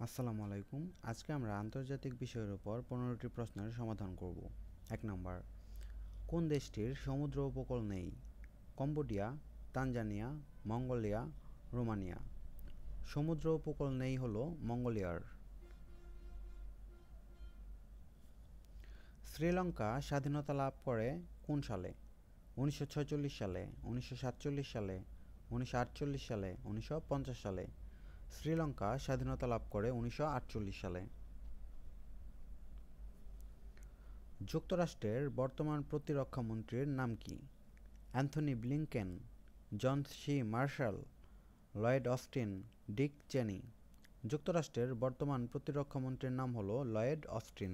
আসসালামু আলাইকুম। আজকে আমরা আন্তর্জাতিক বিষয়ের উপর 15টি প্রশ্নের সমাধান করব। 1 নাম্বার, কোন দেশটির সমুদ্র উপকূল নেই? Cambodia, Tanzania, Mongolia, Romania. সমুদ্র উপকূল নেই হলো মঙ্গোলিয়ার। শ্রীলঙ্কা স্বাধীনতা লাভ করে কোন সালে? 1946 সালে, 1947 সালে, 1948 সালে, 1950 সালে। শ্রীলঙ্কা স্বাধীনতা লাভ করে 1948 সালে। যুক্তরাষ্ট্রের বর্তমান প্রতিরক্ষা মন্ত্রীর নাম কি? অ্যান্থনি ব্লিংকেন, জন সি মার্শাল, লয়েড অস্টিন, ডিক চেনি। যুক্তরাষ্ট্রের বর্তমান প্রতিরক্ষা মন্ত্রীর নাম হল লয়েড অস্টিন।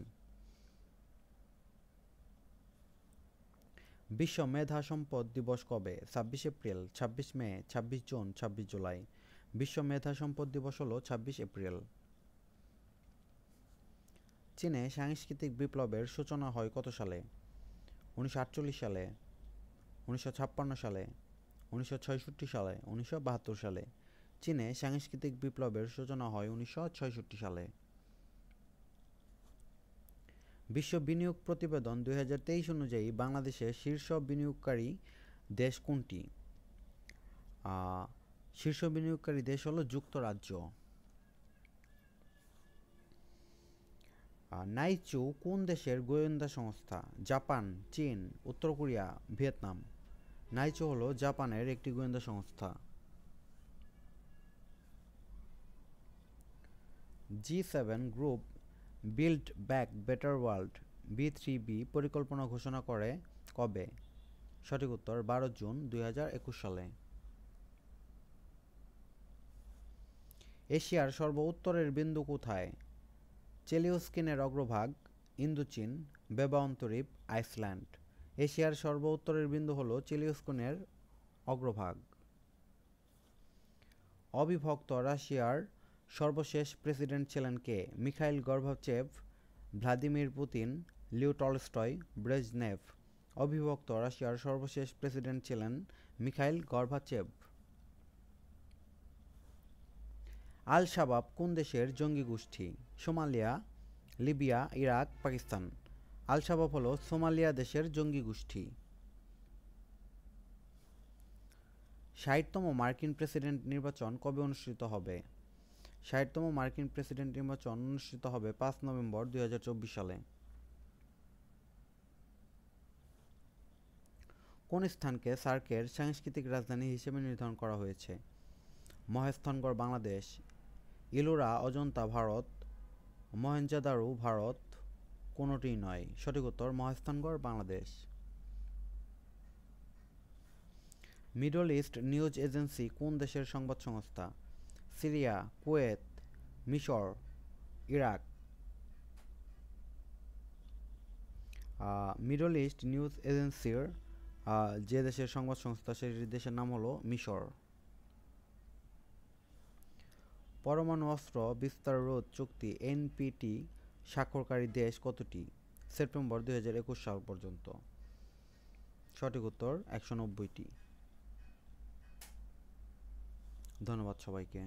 বিশ্ব মেধা সম্পদ দিবস কবে? 26 এপ্রিল, 26 মে, 26 জুন, 26 জুলাই। বিশ্ব মেধা সম্পদ দিবস হল 26 এপ্রিল। চীনে সাংস্কৃতিক বিপ্লবের সূচনা হয় কত সালে? 1948 সালে, 1956 সালে, 1966 সালে, 1972 সালে। চীনে সাংস্কৃতিক বিপ্লবের সূচনা হয় 1966 সালে। বিশ্ব বিনিয়োগ প্রতিবেদন 2023 অনুযায়ী বাংলাদেশের শীর্ষ বিনিয়োগকারী দেশ কোনটি? শীর্ষ বিনিয়োগকারী দেশ হলো যুক্তরাজ্য। নাইচু কোন দেশের গোয়েন্দা সংস্থা? জাপান, চীন, উত্তর কোরিয়া, ভিয়েতনাম। নাইচু হলো জাপানের একটি গোয়েন্দা সংস্থা। G7 group build back better world B3B পরিকল্পনা ঘোষণা করে কবে? সঠিক উত্তর 12 জুন 2021 সালে। এশিয়ার সর্ব উত্তরের বিন্দু কোথায়? চেলিউস্কিনের অগ্রভাগ, ইন্দোচীন, বেবা অন্তরীপ, আইসল্যান্ড। এশিয়ার সর্ব উত্তরের বিন্দু হল চেলিউস্কিনের অগ্রভাগ। অবিভক্ত রাশিয়ার সর্বশেষ প্রেসিডেন্ট ছিলেন কে? Mikhail Gorbachev, Vladimir Putin, Leo Tolstoy, Brezhnev. অবিভক্ত রাশিয়ার সর্বশেষ প্রেসিডেন্ট ছিলেন মিখাইল গর্বাচেভ। আল শাবাব কোন দেশের জঙ্গি গোষ্ঠী? Somalia, Libya, Iraq, Pakistan. Al Shabaab হল সোমালিয়া দেশের জঙ্গি গোষ্ঠী। 60তম মার্কিন প্রেসিডেন্ট নির্বাচন কবে অনুষ্ঠিত হবে? 60তম মার্কিন প্রেসিডেন্ট নির্বাচন অনুষ্ঠিত হবে 5 নভেম্বর 2024 সালে। কোন স্থানকে সার্কের সাংস্কৃতিক রাজধানী হিসেবে নির্ধারণ করা হয়েছে? মহেস্থানগড়, বাংলাদেশ। ইলোরা, অজন্তা, ভারত। মহেঞ্জোদারো, ভারত। কোনোটিই নয়। সঠিক উত্তর Mahasthangarh, Bangladesh. Middle East News Agency কোন দেশের সংবাদ সংস্থা? সিরিয়া, কুয়েত, মিশর, ইরাক। মিডল ইস্ট নিউজ এজেন্সির যে দেশের সংবাদ সংস্থা সেই দেশের নাম হলো মিশর। পরমাণু অস্ত্র বিস্তার রোধ চুক্তি এনপিটি স্বাক্ষরকারী দেশ কতটি? সেপ্টেম্বর 2021 সাল পর্যন্ত। সঠিক উত্তর 190টি। ধন্যবাদ সবাইকে।